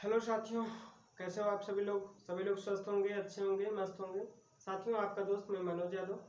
Hello साथियों, कैसे हो आप सभी लोग स्वस्थ होंगे, अच्छे होंगे, मस्त होंगे। साथियों, आपका दोस्त मैं मनोज यादव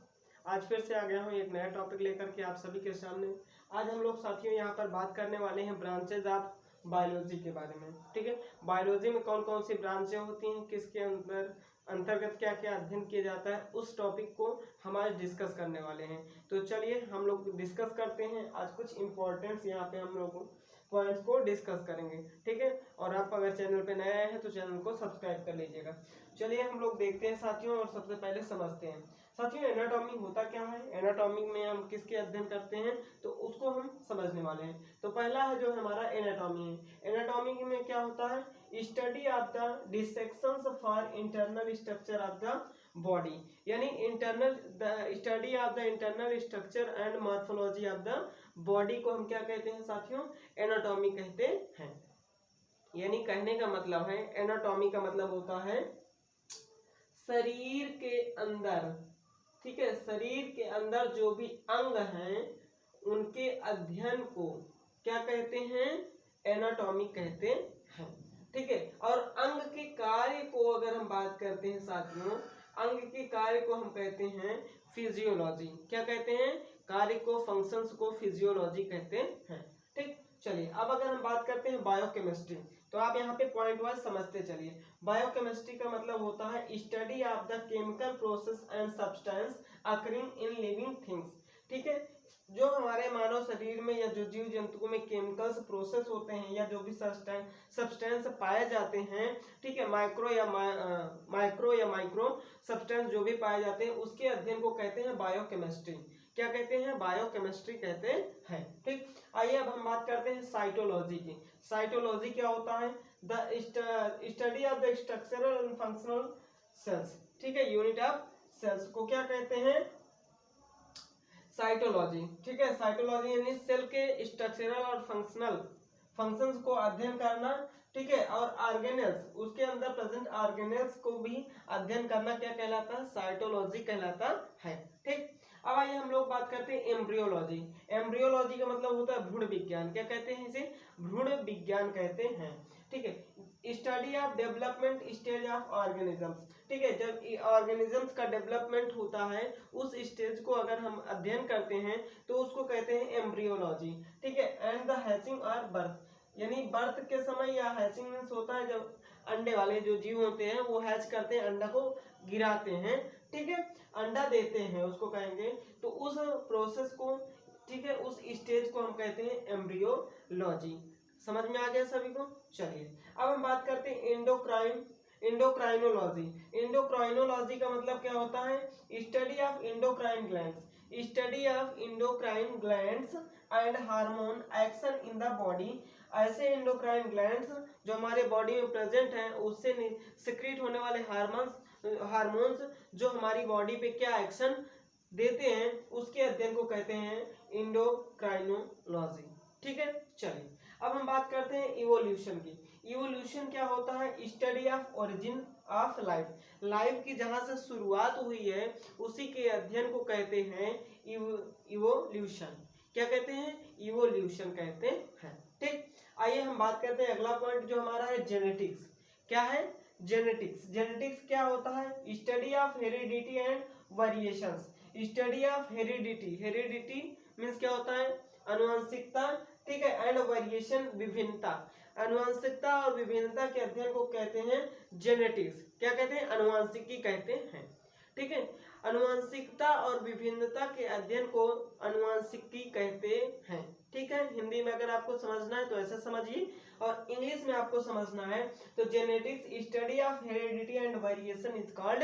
आज फिर से आ गया हूँ एक नया टॉपिक लेकर के आप सभी के सामने। आज हम लोग साथियों यहाँ पर बात करने वाले हैं ब्रांचेज ऑफ बायोलॉजी के बारे में। ठीक है, बायोलॉजी में कौन कौन सी ब्रांचें होती हैं, किसके अंतर्गत क्या क्या अध्ययन किया जाता है, उस टॉपिक को हम आज डिस्कस करने वाले हैं। तो चलिए हम लोग डिस्कस करते हैं। आज कुछ इंपॉर्टेंट्स यहाँ पे हम लोग पॉइंट्स को डिस्कस करेंगे। ठीक है, और आप अगर चैनल पे नए आए हैं तो चैनल को सब्सक्राइब कर लीजिएगा। चलिए हम लोग देखते हैं साथियों, और सबसे पहले समझते हैं साथियों एनाटॉमी होता क्या है। एनाटॉमी में हम किसके अध्ययन करते हैं तो उसको हम समझने वाले हैं। तो पहला है जो हमारा एनाटॉमी है। एनाटॉमी में क्या होता है, study of the dissections for internal structure of the body, यानी internal study of the internal structure and morphology of the body को हम क्या कहते हैं साथियों, एनाटॉमी कहते हैं। यानी कहने का मतलब है, एनाटॉमी का मतलब होता है शरीर के अंदर, ठीक है, शरीर के अंदर जो भी अंग हैं उनके अध्ययन को क्या कहते हैं, एनाटॉमी कहते हैं। ठीक है, और अंग के कार्य को अगर हम बात करते हैं साथियों, अंग के कार्य को हम कहते हैं फिजियोलॉजी। क्या कहते हैं, कार्य को, फंक्शंस को फिजियोलॉजी कहते हैं। ठीक, चलिए अब अगर हम बात करते हैं बायोकेमिस्ट्री, तो आप यहाँ पे पॉइंट वाइज समझते चलिए। बायोकेमिस्ट्री का मतलब होता है study of the chemical process and substance occurring in living things. ठीक है, जो हमारे मानव शरीर में या जो जीव जंतुओं में केमिकल्स प्रोसेस होते हैं या जो भी सब्सटेंस पाए जाते हैं, ठीक है, माइक्रो या माइक्रो सब्सटेंस जो भी पाए जाते हैं उसके अध्ययन को कहते हैं बायोकेमिस्ट्री। क्या कहते हैं, बायोकेमिस्ट्री कहते हैं। ठीक, आइए अब हम बात करते हैं साइटोलॉजी की। साइटोलॉजी क्या होता है, the study of the structural and functional cells. ठीक है, यूनिट ऑफ सेल्स को क्या कहते हैं, साइटोलॉजी। ठीक है, साइटोलॉजी यानी सेल के स्ट्रक्चरल और फंक्शंस को अध्ययन करना। ठीक है, और ऑर्गेनेल्स, उसके अंदर प्रेजेंट ऑर्गेनेल्स को भी अध्ययन करना क्या कहलाता है, साइटोलॉजी कहलाता है। ठीक, अब आइए हम लोग बात करते हैं एम्ब्रियोलॉजी। एम्ब्रियोलॉजी का मतलब होता है भ्रूण विज्ञान। क्या कहते हैं इसे, भ्रूण विज्ञान कहते हैं। ठीक है, study of development stage of organisms. ठीक है, जब ऑर्गेनिजम्स का डेवलपमेंट होता है उस स्टेज को अगर हम अध्ययन करते हैं तो उसको कहते हैं एम्ब्रियोलॉजी। ठीक है, एंड द हैचिंग और बर्थ, यानी बर्थ के समय या हैचिंग मींस होता है जब अंडे वाले जो जीव होते हैं वो हैच करते हैं, अंडा को गिराते हैं, ठीक है, अंडा देते हैं उसको कहेंगे। तो उस प्रोसेस को, ठीक है, उस स्टेज को हम कहते हैं एम्ब्रियोलॉजी। समझ में आ गया सभी को। चलिए अब हम बात करते हैं इंडोक्राइनोलॉजी। इंडोक्राइनोलॉजी का मतलब क्या होता है, study of endocrine glands. Study of endocrine glands and hormone action in the body. ऐसे इंडोक्राइन ग्लैंड्स जो हमारे बॉडी में प्रेजेंट हैं उससे सिक्रीट होने वाले हार्मोन्स जो हमारी बॉडी पे क्या एक्शन देते हैं उसके अध्ययन को कहते हैं इंडोक्राइनोलॉजी। ठीक है, चलिए अब हम बात करते हैं इवोल्यूशन की। इवोल्यूशन क्या होता है, study of origin of life. Life की जहां से शुरुआत हुई है उसी के अध्ययन को कहते हैं इवोल्यूशन। क्या कहते हैं, इवोल्यूशन कहते हैं। ठीक, आइए हम बात करते हैं अगला पॉइंट जो हमारा है जेनेटिक्स। क्या है, जेनेटिक्स। जेनेटिक्स क्या होता है, study of heredity and variations. Study of heredity, heredity means क्या होता है, अनुवांशिकता। ठीक है, एंड वेरिएशन, विभिन्नता। अनुवांशिकता और विभिन्नता के अध्ययन को कहते हैं जेनेटिक्स। क्या कहते हैं, अनुवांशिकी कहते हैं। ठीक है, अनुवांशिकता और विभिन्नता के अध्ययन को अनुवांशिकी कहते हैं। ठीक है, हिंदी में अगर आपको समझना है तो ऐसे समझिए, और इंग्लिश में आपको समझना है तो genetics, study of heredity and variation is called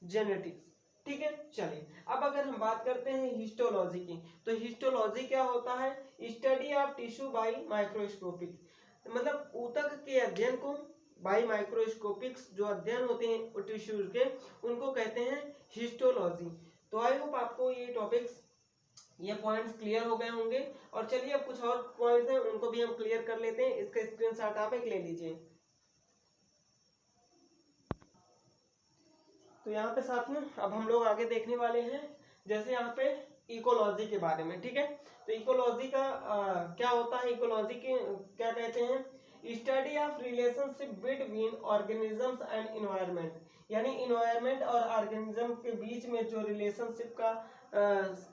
genetics. ठीक है, चलिए अब अगर हम बात करते हैं हिस्टोलॉजी की, तो हिस्टोलॉजी क्या होता है, study of tissue bye microscopic. मतलब ऊतक के अध्ययन को, बाय माइक्रोस्कोपिक्स जो अध्ययन होते हैं टिश्यूज के, उनको कहते हैं हिस्टोलॉजी। तो आई होप आपको ये टॉपिक्स, ये पॉइंट्स क्लियर हो गए होंगे। और चलिए अब कुछ और पॉइंट्स हैं उनको भी हम क्लियर कर लेते हैं। इसका स्क्रीनशॉट आप एक ले लीजिए। तो यहाँ पे साथ में अब हम लोग आगे देखने वाले हैं, जैसे यहाँ पे इकोलॉजी के बारे में। ठीक है, तो इकोलॉजी का क्या होता है, इकोलॉजी के क्या कहते हैं, study of relationship between organisms and environment, यानी इन्वायरमेंट और ऑर्गेनिज्म के बीच में जो रिलेशनशिप का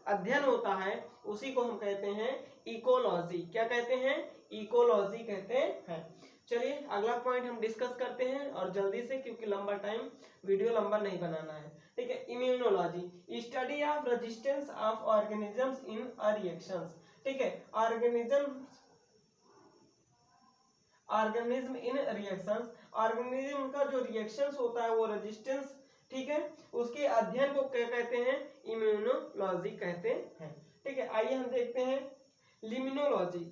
अध्ययन होता है उसी को हम कहते हैं इकोलॉजी। क्या कहते हैं? इकोलॉजी कहते हैं। चलिए अगला पॉइंट हम डिस्कस करते हैं और जल्दी से, क्योंकि लंबा टाइम वीडियो लंबा नहीं बनाना है। ठीक है, immunology, study of resistance of organisms in reactions. ठीक है, ऑर्गेनिज्म इन रिएक्शंस, ऑर्गेनिज्म का जो रिएक्शंस होता है वो रेजिस्टेंस, ठीक है, उसके अध्ययन को क्या कहते हैं? इम्यूनोलॉजी कहते हैं। ठीक है, आइए हम देखते हैं लिमिनोलॉजी।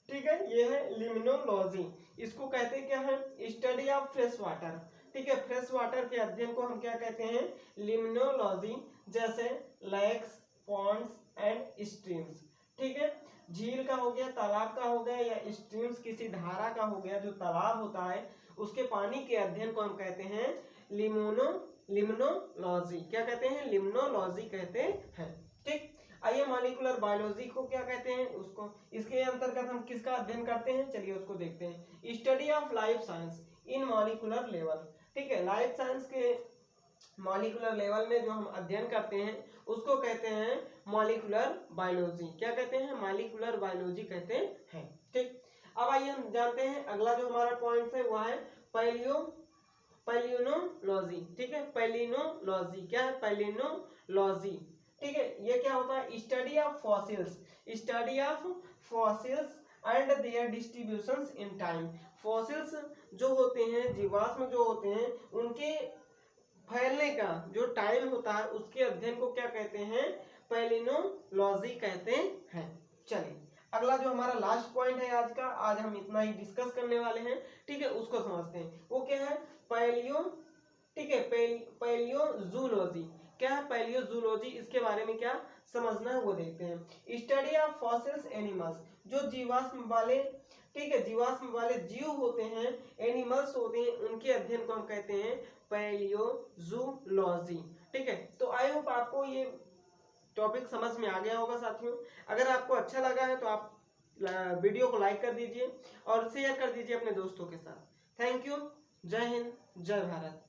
ठीक है, ये है लिमिनोलॉजी। इसको कहते क्या है? Study of fresh water. ठीक है, फ्रेश वाटर के अध्ययन को हम क्या कहते हैं? लिमिनोलॉजी। जैसे लेक्स, पॉन्ड्स एंड स्ट्रीम्स। ठीक है, झील का हो गया, तालाब का हो गया, या स्ट्रीम्स किसी धारा का हो गया जो तालाब होता है, उसके पानी के अध्ययन को हम कहते हैं लिमिनोलॉजी। क्या कहते हैं? लिमिनोलॉजी कहते हैं। ठीक, आइए मॉलिक्यूलर बायोलॉजी को क्या कहते हैं? उसको, इसके अंतर्गत हम किसका अध्ययन करते हैं? चलिए उसको देखते हैं। Study of life science in molecular level. ठीक है, लाइफ साइंस के मॉलिक्यूलर लेवल में जो हम अध्ययन करते हैं उसको कहते हैं मॉलिक्यूलर बायोलॉजी। क्या कहते हैं? मॉलिक्यूलर बायोलॉजी कहते हैं। ठीक, अब आइए हम जानते हैं अगला जो हमारा पॉइंट है वह है पैलियोनोलॉजी। ठीक है, पैलियोनोलॉजी क्या है? पैलियोनोलॉजी। ठीक है, ये क्या होता है? Study of fossils, study of fossils and their distributions in time. Fossils जो होते हैं, जीवाश्म जो होते हैं, उनके फैलने का जो टाइम होता है उसके अध्ययन को क्या कहते हैं? पैलियोनोलॉजी कहते हैं। चलिए अगला जो हमारा लास्ट पॉइंट है आज का, आज हम इतना ही डिस्कस करने वाले हैं। ठीक है, उसको समझते हैं। वो क्या है? ठीक है, पैलियोजूलॉजी। क्या है पैलियोजूलॉजी? इसके बारे में क्या समझना है वो देखते हैं। स्टडी ऑफ फॉसिल्स एनिमल्स, जो जीवाश्म वाले, ठीक है, जीवाश्म वाले जीव होते हैं, एनिमल्स होते हैं, उनके अध्ययन को हम कहते हैं पैलियोजूलॉजी। ठीक है, तो आई होप आपको ये टॉपिक समझ में आ गया होगा साथियों। अगर आपको अच्छा लगा है तो आप वीडियो को लाइक कर दीजिए और शेयर कर दीजिए अपने दोस्तों के साथ। Thank you. जय हिंद, जय भारत।